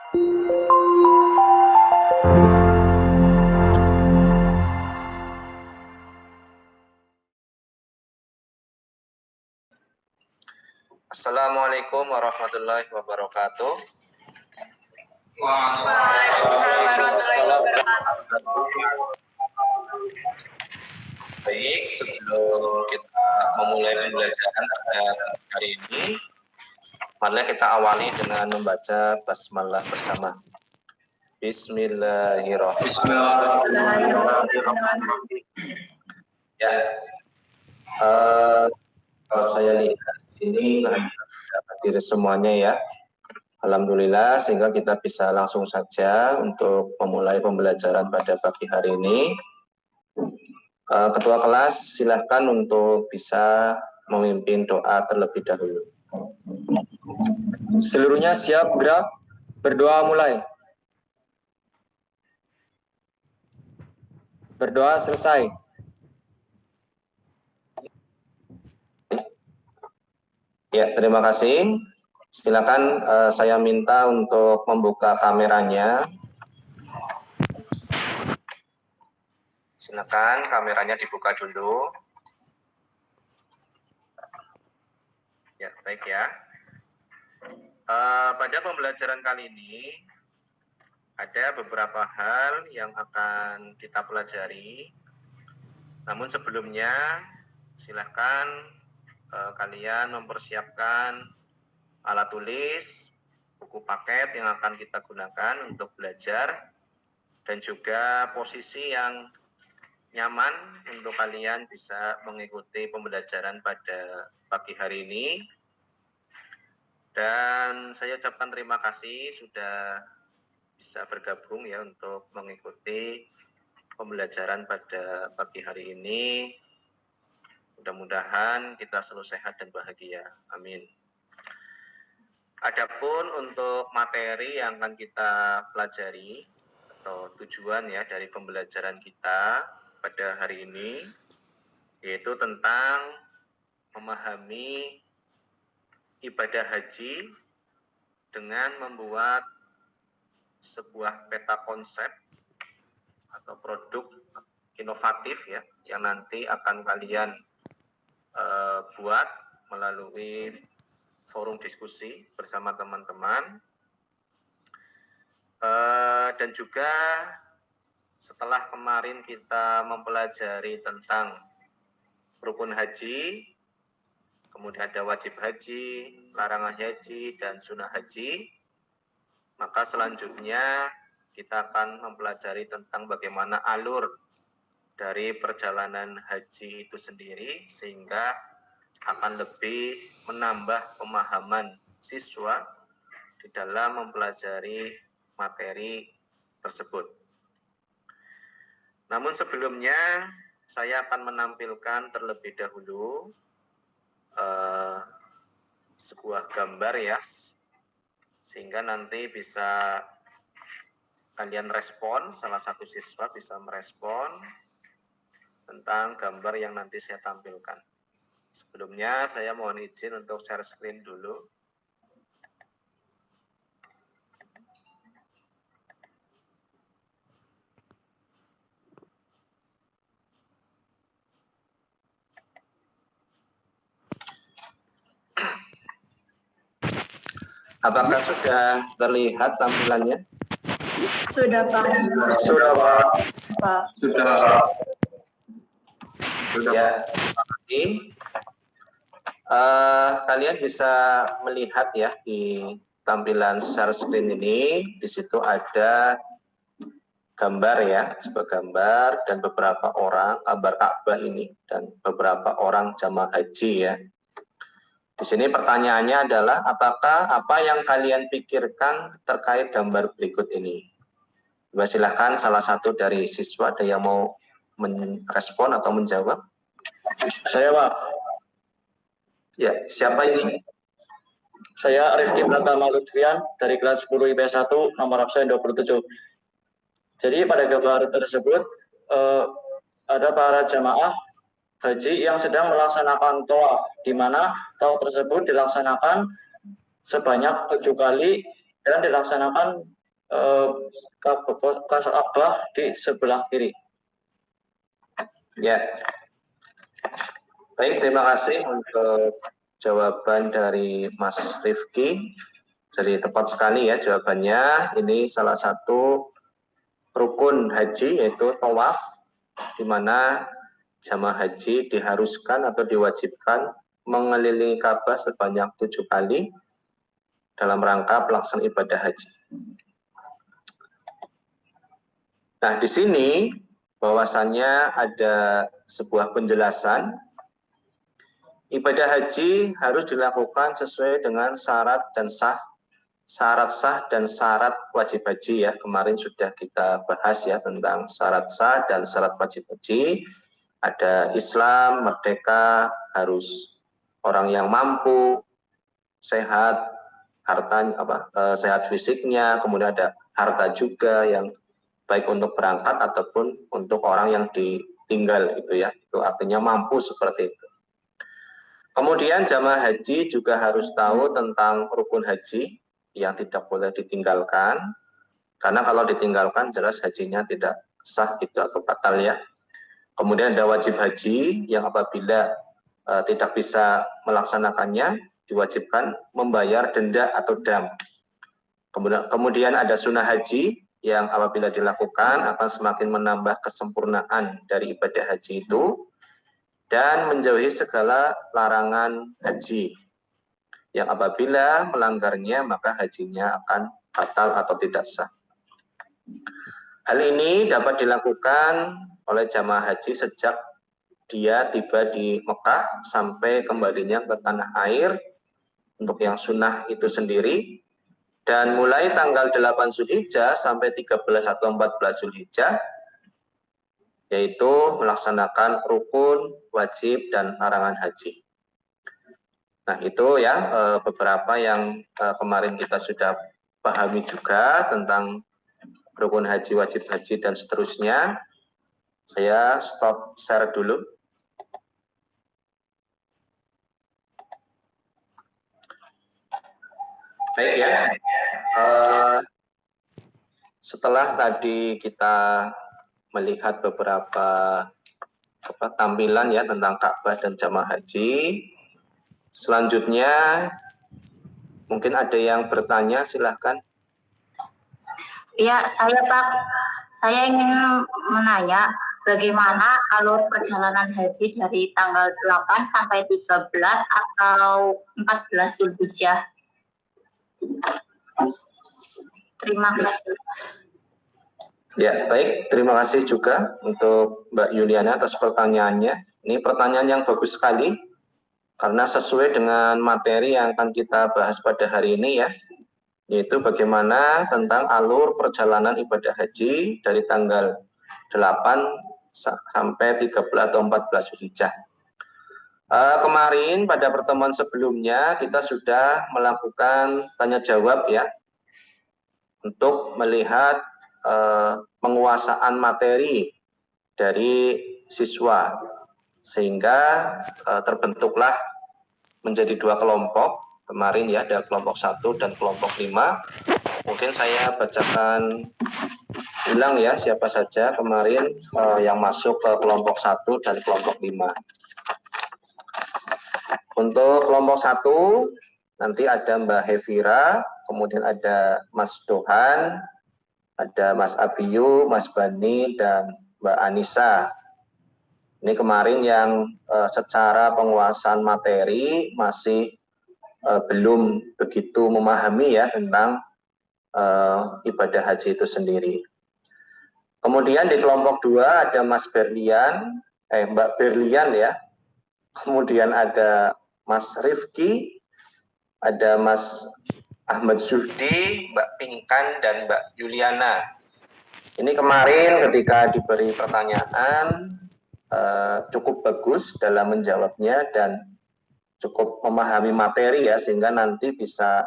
Assalamualaikum warahmatullahi wabarakatuh. Waalaikumsalam warahmatullahi wabarakatuh. Baik, sebelum kita memulai pembelajaran hari ini, mari kita awali dengan membaca basmalah bersama. Bismillahirrahmanirrahim. Ya, kalau saya lihat di sini hadir semuanya ya. Alhamdulillah, sehingga kita bisa langsung saja untuk memulai pembelajaran pada pagi hari ini. Ketua kelas, silahkan untuk bisa memimpin doa terlebih dahulu. Seluruhnya siap gerak, berdoa mulai. Berdoa selesai. Ya, terima kasih. Silakan saya minta untuk membuka kameranya. Silakan kameranya dibuka dulu. Ya, baik ya. Pada pembelajaran kali ini ada beberapa hal yang akan kita pelajari. Namun sebelumnya silakan kalian mempersiapkan alat tulis, buku paket yang akan kita gunakan untuk belajar, dan juga posisi yang nyaman untuk kalian bisa mengikuti pembelajaran pada pagi hari ini. Dan saya ucapkan terima kasih sudah bisa bergabung ya untuk mengikuti pembelajaran pada pagi hari ini. Mudah-mudahan kita selalu sehat dan bahagia. Amin. Adapun untuk materi yang akan kita pelajari atau tujuan ya dari pembelajaran kita pada hari ini, yaitu tentang memahami ibadah haji dengan membuat sebuah peta konsep atau produk inovatif ya yang nanti akan kalian buat melalui forum diskusi bersama teman-teman, dan juga setelah kemarin kita mempelajari tentang rukun haji, kemudian ada wajib haji, larangan haji, dan sunnah haji, maka selanjutnya kita akan mempelajari tentang bagaimana alur dari perjalanan haji itu sendiri, sehingga akan lebih menambah pemahaman siswa di dalam mempelajari materi tersebut. Namun sebelumnya saya akan menampilkan terlebih dahulu sebuah gambar ya, sehingga nanti bisa kalian respon, salah satu siswa bisa merespon tentang gambar yang nanti saya tampilkan. Sebelumnya saya mohon izin untuk share screen dulu. Apakah sudah terlihat tampilannya? Sudah, Pak. Sudah, Pak. Pak. Sudah. Ya, terima kasih. Kalian bisa melihat ya di tampilan share screen ini, di situ ada gambar ya, sebuah gambar dan beberapa orang, gambar Ka'bah ini dan beberapa orang jamaah haji ya. Di sini pertanyaannya adalah apakah apa yang kalian pikirkan terkait gambar berikut ini? Silahkan salah satu dari siswa ada yang mau merespon atau menjawab. Saya, Pak. Ya, siapa ini? Saya Rifki Pratama Lutfian dari kelas 10 IPS 1, nomor absen 27. Jadi pada gambar tersebut ada para jamaah haji yang sedang melaksanakan tawaf, di mana tawaf tersebut dilaksanakan sebanyak 7 kali dan dilaksanakan Ka'bah di sebelah kiri. Ya. Baik, terima kasih untuk jawaban dari Mas Rifki. Jadi tepat sekali ya jawabannya. Ini salah satu rukun haji yaitu tawaf, di mana jamaah haji diharuskan atau diwajibkan mengelilingi Ka'bah sebanyak 7 kali dalam rangka pelaksanaan ibadah haji. Nah, di sini bahwasannya ada sebuah penjelasan ibadah haji harus dilakukan sesuai dengan syarat sah dan syarat wajib haji ya. Kemarin sudah kita bahas ya tentang syarat sah dan syarat wajib haji. Ada Islam, merdeka, harus orang yang mampu, sehat, sehat fisiknya, kemudian ada harta juga yang baik untuk berangkat ataupun untuk orang yang ditinggal gitu ya. Itu artinya mampu seperti itu. Kemudian jamaah haji juga harus tahu tentang rukun haji yang tidak boleh ditinggalkan, karena kalau ditinggalkan jelas hajinya tidak sah gitu atau batal ya. Kemudian ada wajib haji yang apabila tidak bisa melaksanakannya diwajibkan membayar denda atau dam. Kemudian ada sunnah haji yang apabila dilakukan akan semakin menambah kesempurnaan dari ibadah haji itu dan menjauhi segala larangan haji yang apabila melanggarnya maka hajinya akan batal atau tidak sah. Hal ini dapat dilakukan oleh jamaah haji sejak dia tiba di Mekah sampai kembalinya ke tanah air untuk yang sunnah itu sendiri, dan mulai tanggal 8 Zulhijjah sampai 13 atau 14 Zulhijjah yaitu melaksanakan rukun, wajib, dan larangan haji. Nah itu ya beberapa yang kemarin kita sudah pahami juga tentang rukun haji, wajib haji, dan seterusnya. Saya stop share dulu. Baik ya, setelah tadi kita melihat beberapa tampilan ya tentang Ka'bah dan jamaah haji, selanjutnya mungkin ada yang bertanya, silahkan. Ya, saya Pak, saya ingin menanya bagaimana alur perjalanan haji dari tanggal 8 sampai 13 atau 14 Zulhijjah. Terima kasih. Ya, baik. Terima kasih juga untuk Mbak Yuliana atas pertanyaannya. Ini pertanyaan yang bagus sekali, karena sesuai dengan materi yang akan kita bahas pada hari ini ya, yaitu bagaimana tentang alur perjalanan ibadah haji dari tanggal 8 sampai 13 atau 14 Zulhijjah. Kemarin pada pertemuan sebelumnya kita sudah melakukan tanya jawab ya, untuk melihat penguasaan materi dari siswa, sehingga terbentuklah menjadi 2 kelompok kemarin ya, ada kelompok 1 dan kelompok 5. Mungkin saya bacakan ulang ya siapa saja kemarin yang masuk ke kelompok 1 dan kelompok 5. Untuk kelompok 1 nanti ada Mbak Hevira, kemudian ada Mas Dohan, ada Mas Abiyu, Mas Bani, dan Mbak Anissa. Ini kemarin yang secara penguasaan materi masih belum begitu memahami ya tentang ibadah haji itu sendiri. Kemudian di kelompok 2 ada Mas Berlian, Mbak Berlian ya. Kemudian ada Mas Rifki, ada Mas Ahmad Zuhdi, Mbak Pinkan, dan Mbak Yuliana. Ini kemarin ketika diberi pertanyaan cukup bagus dalam menjawabnya dan cukup memahami materi ya, sehingga nanti bisa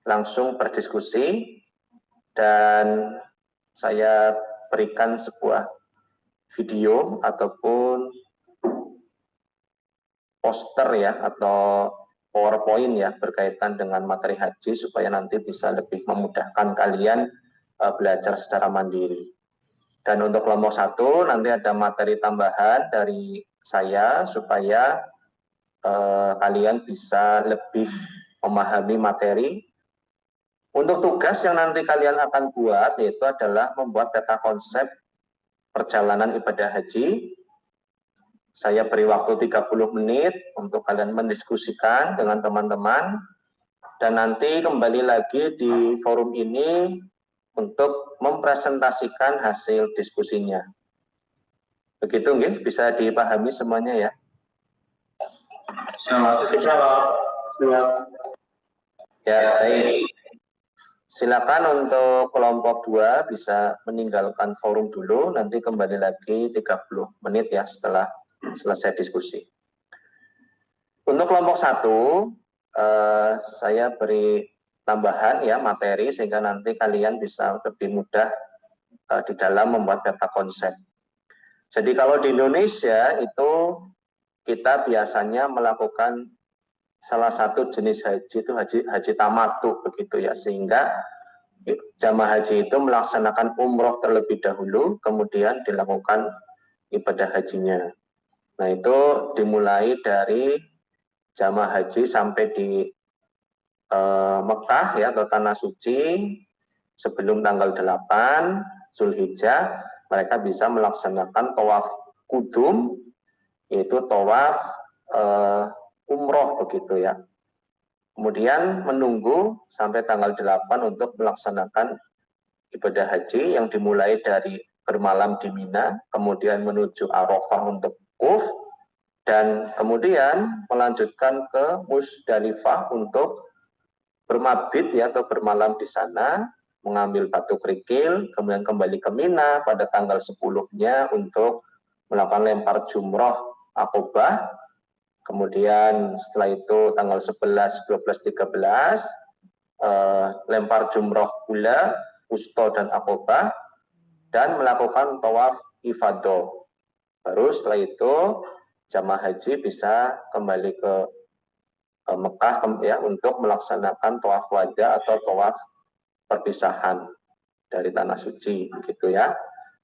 langsung berdiskusi, dan saya berikan sebuah video ataupun poster ya atau PowerPoint ya berkaitan dengan materi haji supaya nanti bisa lebih memudahkan kalian belajar secara mandiri. Dan untuk kelompok 1 nanti ada materi tambahan dari saya supaya kalian bisa lebih memahami materi. Untuk tugas yang nanti kalian akan buat yaitu adalah membuat peta konsep perjalanan ibadah haji. Saya beri waktu 30 menit untuk kalian mendiskusikan dengan teman-teman. Dan nanti kembali lagi di forum ini untuk mempresentasikan hasil diskusinya. Begitu nggih, bisa dipahami semuanya ya. Ya, baik. Silakan untuk kelompok 2 bisa meninggalkan forum dulu, nanti kembali lagi 30 menit ya setelah selesai diskusi. Untuk kelompok 1, saya beri tambahan ya materi sehingga nanti kalian bisa lebih mudah di dalam membuat peta konsep. Jadi kalau di Indonesia itu kita biasanya melakukan salah satu jenis haji itu haji tamattu begitu ya, sehingga jamaah haji itu melaksanakan umroh terlebih dahulu kemudian dilakukan ibadah hajinya. Nah itu dimulai dari jamaah haji sampai di Mekah ya atau Tanah Suci sebelum tanggal 8 Zulhijjah, mereka bisa melaksanakan tawaf kudum, yaitu tawaf umroh begitu ya. Kemudian menunggu sampai tanggal 8 untuk melaksanakan ibadah haji yang dimulai dari bermalam di Mina, kemudian menuju Arafah untuk wukuf, dan kemudian melanjutkan ke Musdalifah untuk bermabit ya atau bermalam di sana, mengambil batu kerikil, kemudian kembali ke Mina pada tanggal 10-nya untuk melakukan lempar jumroh Aqobah. Kemudian setelah itu tanggal 11, 12, 13 lempar jumroh ula, wusta dan Aqobah, dan melakukan tawaf ifadah. Baru setelah itu jamaah haji bisa kembali ke Mekah ya untuk melaksanakan tawaf wada atau tawaf perpisahan dari Tanah Suci gitu ya.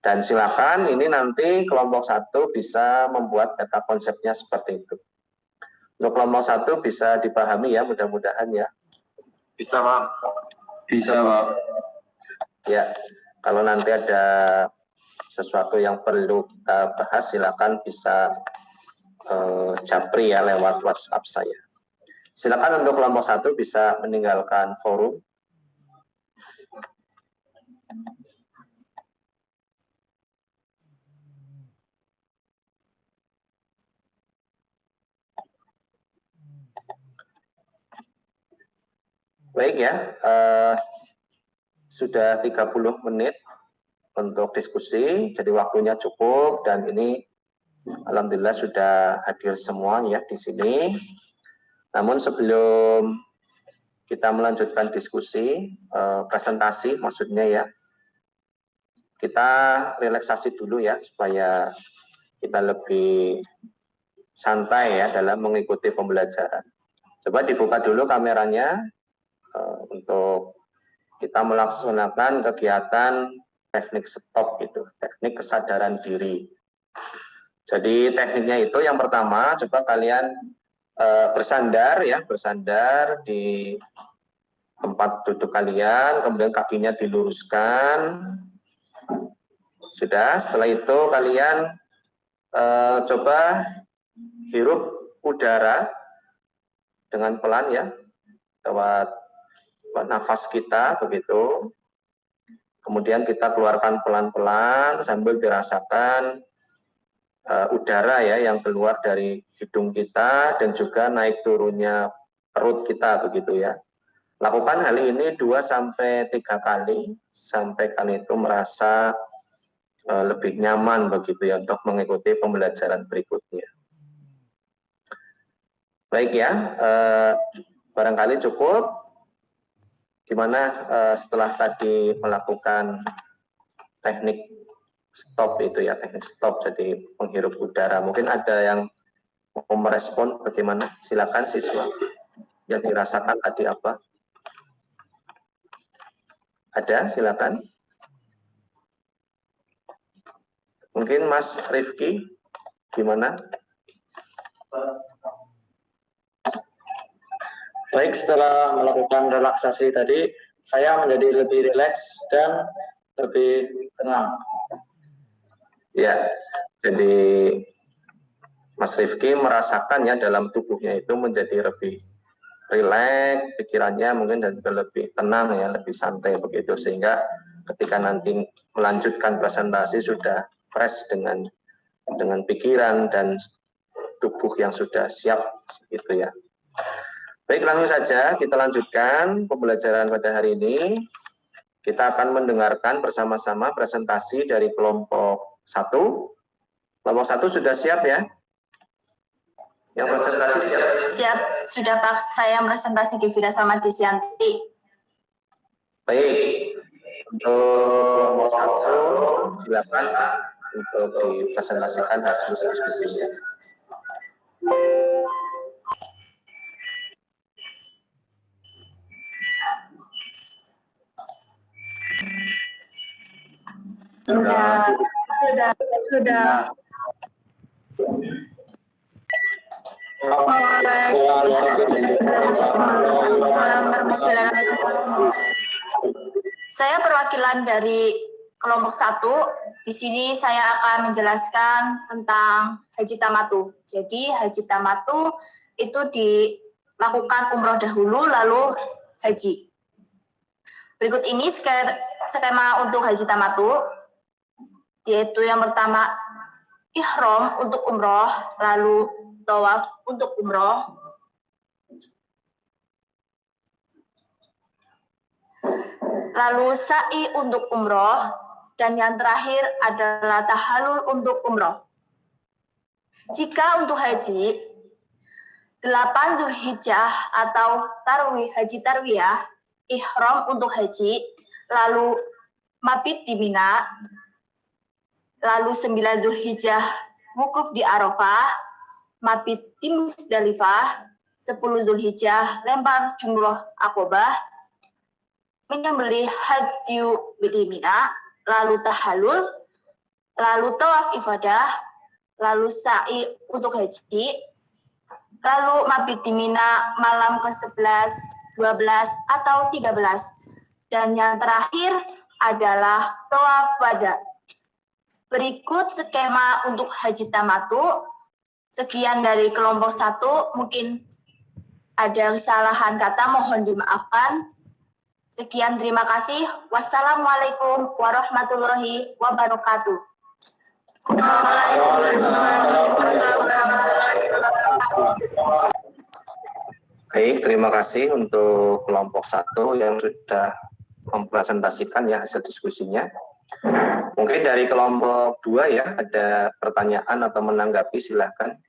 Dan silakan ini nanti kelompok 1 bisa membuat peta konsepnya seperti itu. Untuk kelompok 1 bisa dipahami ya, mudah-mudahan ya. Bisa Pak. Bisa Pak. Ya, kalau nanti ada sesuatu yang perlu kita bahas silakan bisa japri ya lewat WhatsApp saya. Silakan untuk kelompok 1 bisa meninggalkan forum. Baik ya, sudah 30 menit untuk diskusi, jadi waktunya cukup dan ini alhamdulillah sudah hadir semua ya di sini. Namun sebelum kita melanjutkan diskusi, presentasi maksudnya ya, kita relaksasi dulu ya supaya kita lebih santai ya dalam mengikuti pembelajaran. Coba dibuka dulu kameranya untuk kita melaksanakan kegiatan teknik stop itu, teknik kesadaran diri. Jadi tekniknya itu yang pertama, coba kalian bersandar ya, bersandar di tempat duduk kalian, kemudian kakinya diluruskan. Sudah, setelah itu kalian coba hirup udara dengan pelan ya, lewat nafas kita begitu. Kemudian kita keluarkan pelan-pelan sambil dirasakan udara ya yang keluar dari hidung kita dan juga naik turunnya perut kita begitu ya. Lakukan hal ini 2-3 kali sampai kalian itu merasa lebih nyaman begitu ya untuk mengikuti pembelajaran berikutnya. Baik ya, barangkali cukup. Gimana setelah tadi melakukan teknik stop itu ya, teknik stop jadi menghirup udara. Mungkin ada yang mau merespon bagaimana? Silakan siswa. Yang dirasakan tadi apa? Ada, silakan. Mungkin Mas Rifki, gimana? Baik, setelah melakukan relaksasi tadi, saya menjadi lebih rileks dan lebih tenang. Ya, jadi Mas Rifki merasakan ya dalam tubuhnya itu menjadi lebih rileks, pikirannya mungkin dan juga lebih tenang ya, lebih santai begitu, sehingga ketika nanti melanjutkan presentasi sudah fresh dengan pikiran dan tubuh yang sudah siap gitu ya. Baik, langsung saja kita lanjutkan pembelajaran pada hari ini. Kita akan mendengarkan bersama-sama presentasi dari kelompok 1. Kelompok 1 sudah siap ya? Yang presentasi siap? Siap, sudah Pak. Saya presentasi Givira sama Desyanti. Baik, untuk kelompok 1 silakan untuk dipresentasikan hasil diskusinya. Sudah. Saya perwakilan dari kelompok 1. Di sini saya akan menjelaskan tentang haji tamatu. Jadi haji tamatu itu dilakukan umroh dahulu lalu haji. Berikut ini skema untuk haji tamatu, yaitu yang pertama ihram untuk umroh, lalu tawaf untuk umroh, lalu sa'i untuk umroh, dan yang terakhir adalah tahallul untuk umroh. Jika untuk haji, 8 Zulhijjah atau haji tarwiyah, ihram untuk haji, lalu mabit di Mina, lalu 9 Zulhijjah wukuf di Arafah, mabit di Musdalifah, 10 Zulhijjah lempar jumroh Aqobah, menyembelih hadyu di Mina, lalu tahallul, lalu tawaf ifadah, lalu sa'i untuk haji, lalu mabit di Mina malam ke-11, 12, atau 13. Dan yang terakhir adalah tawaf wada. Berikut skema untuk haji tamatu. Sekian dari kelompok 1, mungkin ada kesalahan kata, mohon dimaafkan. Sekian, terima kasih. Wassalamualaikum warahmatullahi wabarakatuh. Baik, terima kasih untuk kelompok 1 yang sudah mempresentasikan ya hasil diskusinya. Mungkin dari kelompok 2 ya, ada pertanyaan atau menanggapi, silahkan.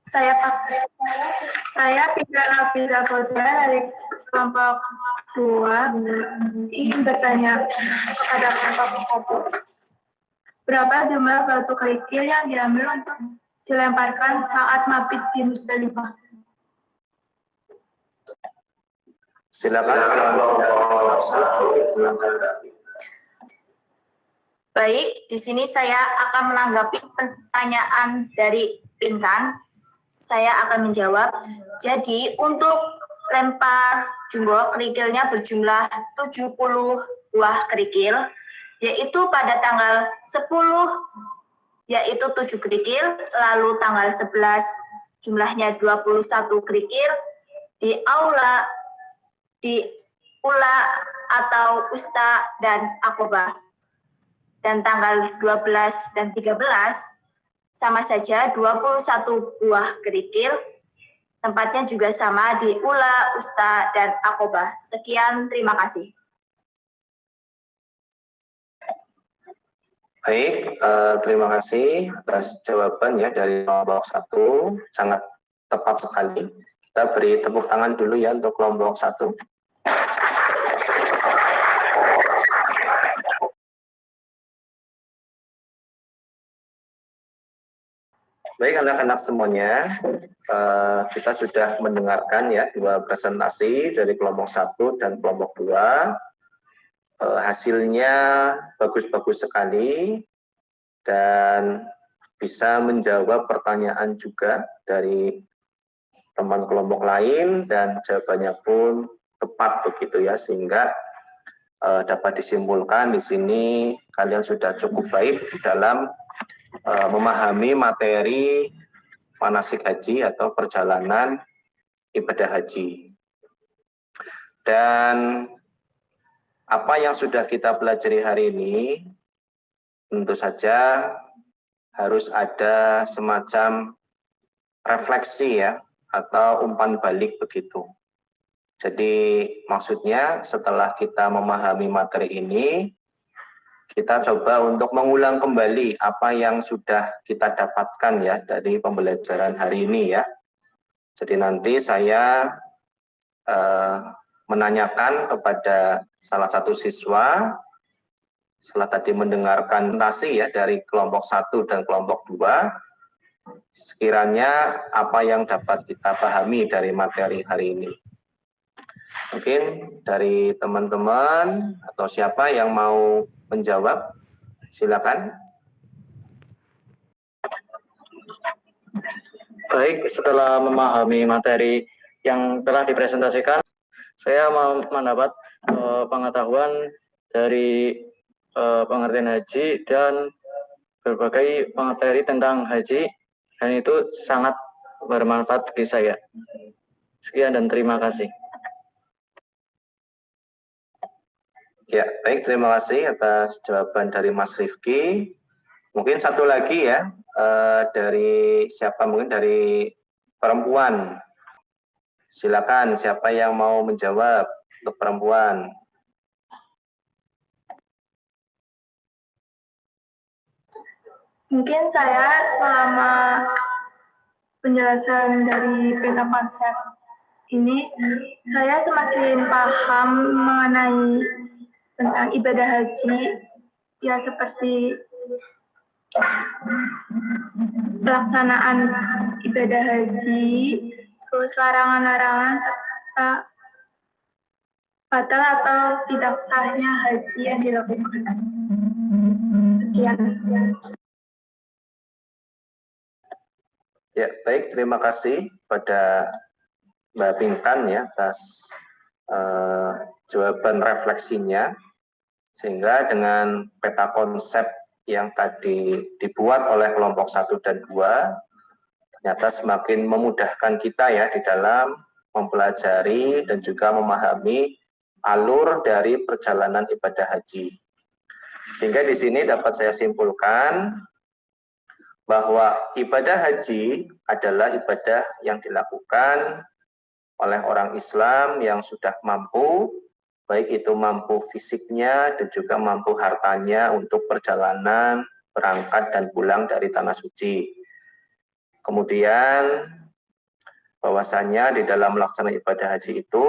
Saya tidak bisa bertanya dari kelompok 2 ingin bertanya kepada kelompok 1. Berapa jumlah batu kerikil yang diambil untuk dilemparkan saat mabit di Musdalifah? Silakan. Baik, di sini saya akan menanggapi pertanyaan dari Intan. Saya akan menjawab. Jadi untuk lempar jumroh kerikilnya berjumlah 70 buah kerikil, yaitu pada tanggal 10 yaitu 7 kerikil, lalu tanggal 11 jumlahnya 21 kerikil di aula, di ula atau usta dan Aqobah. Dan tanggal 12 dan 13 sama saja 21 buah kerikil. Tempatnya juga sama di ula, usta, dan Aqobah. Sekian, terima kasih. Baik, terima kasih atas jawaban ya dari kelompok 1, sangat tepat sekali. Kita beri tepuk tangan dulu ya untuk kelompok 1. Baik, anak-anak semuanya, kita sudah mendengarkan ya 2 presentasi dari kelompok 1 dan kelompok 2. hasilnya bagus-bagus sekali dan bisa menjawab pertanyaan juga dari teman kelompok lain dan jawabannya pun tepat begitu ya, sehingga dapat disimpulkan di sini kalian sudah cukup baik dalam memahami materi manasik haji atau perjalanan ibadah haji. Dan apa yang sudah kita pelajari hari ini tentu saja harus ada semacam refleksi ya, atau umpan balik begitu. Jadi maksudnya setelah kita memahami materi ini, kita coba untuk mengulang kembali apa yang sudah kita dapatkan ya dari pembelajaran hari ini ya. Jadi nanti saya menanyakan kepada salah satu siswa setelah tadi mendengarkan presentasi ya dari kelompok 1 dan kelompok 2, sekiranya apa yang dapat kita pahami dari materi hari ini. Mungkin dari teman-teman atau siapa yang mau menjawab, silakan. Baik, setelah memahami materi yang telah dipresentasikan, saya mau mendapat pengetahuan dari pengertian haji dan berbagai materi tentang haji, dan itu sangat bermanfaat bagi saya. Sekian dan terima kasih. Ya, baik, terima kasih atas jawaban dari Mas Rifki. Mungkin satu lagi ya, dari siapa, mungkin dari perempuan. Silakan, siapa yang mau menjawab untuk perempuan? Mungkin saya selama penjelasan dari peta konsep ini, saya semakin paham mengenai tentang ibadah haji, ya seperti pelaksanaan ibadah haji, terus larangan-larangan, serta batal atau tidak sahnya haji yang dilakukan. Sekian. Ya, baik, terima kasih pada Mbak Pinkan ya atas jawaban refleksinya, sehingga dengan peta konsep yang tadi dibuat oleh kelompok 1 dan 2 ternyata semakin memudahkan kita ya di dalam mempelajari dan juga memahami alur dari perjalanan ibadah haji. Sehingga di sini dapat saya simpulkan bahwa ibadah haji adalah ibadah yang dilakukan oleh orang Islam yang sudah mampu, baik itu mampu fisiknya dan juga mampu hartanya untuk perjalanan berangkat dan pulang dari tanah suci. Kemudian bahwasanya di dalam melaksanakan ibadah haji itu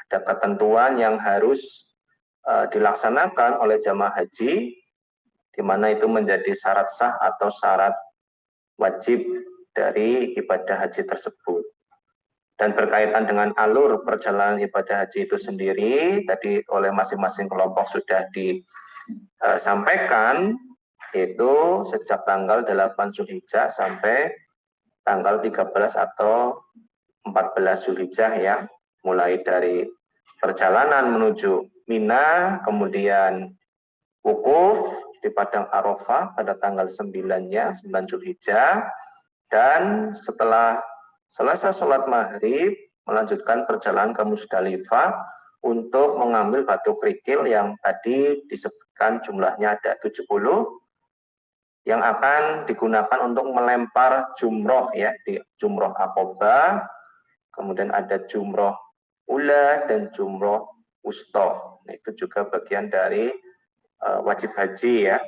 ada ketentuan yang harus dilaksanakan oleh jamaah haji, di mana itu menjadi syarat sah atau syarat wajib dari ibadah haji tersebut. Dan berkaitan dengan alur perjalanan ibadah haji itu sendiri, tadi oleh masing-masing kelompok sudah disampaikan, itu sejak tanggal 8 Zulhijjah sampai tanggal 13 atau 14 Zulhijjah ya, mulai dari perjalanan menuju Mina, kemudian wukuf di Padang Arafah pada tanggal 9-nya, 9 Zulhijjah, dan setelah selesai sholat maghrib melanjutkan perjalanan ke Musdalifah untuk mengambil batu kerikil yang tadi disebutkan jumlahnya ada 70 yang akan digunakan untuk melempar jumroh ya, di jumroh Aqobah, kemudian ada jumroh ula dan jumroh wusta. Nah, itu juga bagian dari wajib haji ya.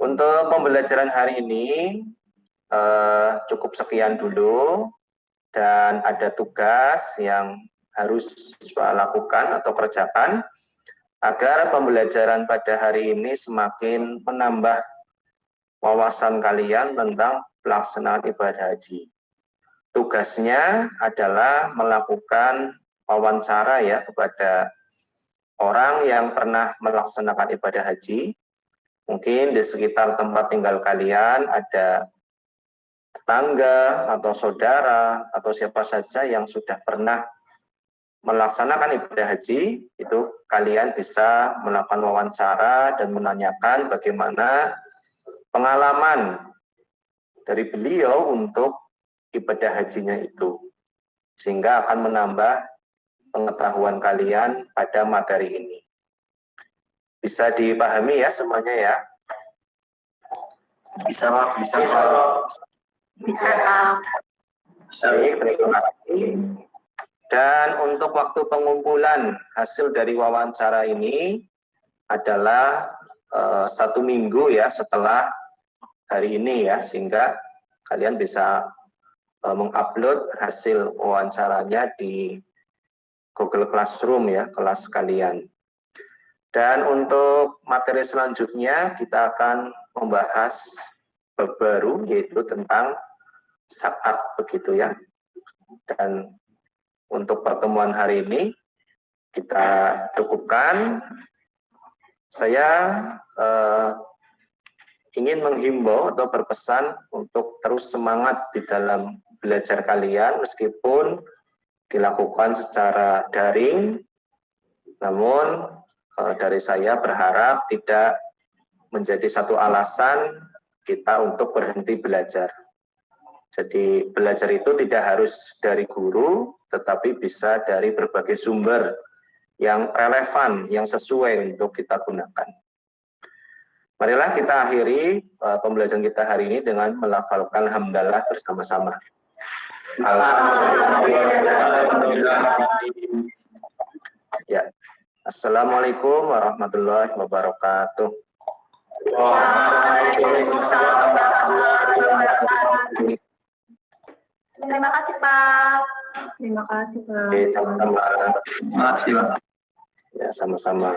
Untuk pembelajaran hari ini cukup sekian dulu, dan ada tugas yang harus siswa lakukan atau kerjakan agar pembelajaran pada hari ini semakin menambah wawasan kalian tentang pelaksanaan ibadah haji. Tugasnya adalah melakukan wawancara ya kepada orang yang pernah melaksanakan ibadah haji, mungkin di sekitar tempat tinggal kalian ada tetangga atau saudara atau siapa saja yang sudah pernah melaksanakan ibadah haji, itu kalian bisa melakukan wawancara dan menanyakan bagaimana pengalaman dari beliau untuk ibadah hajinya itu, sehingga akan menambah pengetahuan kalian pada materi ini. Bisa dipahami ya semuanya ya? Bisa, Pak. Bisa, Pak. Bisa, Pak. Baik, terima kasih. Dan untuk waktu pengumpulan hasil dari wawancara ini adalah 1 minggu ya setelah hari ini ya, sehingga kalian bisa mengupload hasil wawancaranya di Google Classroom ya, kelas kalian. Dan untuk materi selanjutnya kita akan membahas bab baru, yaitu tentang zakat begitu ya. Dan untuk pertemuan hari ini kita cukupkan. Saya ingin menghimbau atau berpesan untuk terus semangat di dalam belajar kalian meskipun dilakukan secara daring, namun dari saya berharap tidak menjadi satu alasan kita untuk berhenti belajar. Jadi belajar itu tidak harus dari guru, tetapi bisa dari berbagai sumber yang relevan, yang sesuai untuk kita gunakan. Marilah kita akhiri pembelajaran kita hari ini dengan melafalkan hamdalah bersama-sama. Ya. Assalamualaikum warahmatullahi wabarakatuh. Waalaikumsalam warahmatullahi wabarakatuh. Terima kasih, Pak. Terima kasih, Pak. Oke, sama-sama. Terima kasih, Pak. Ya, sama-sama.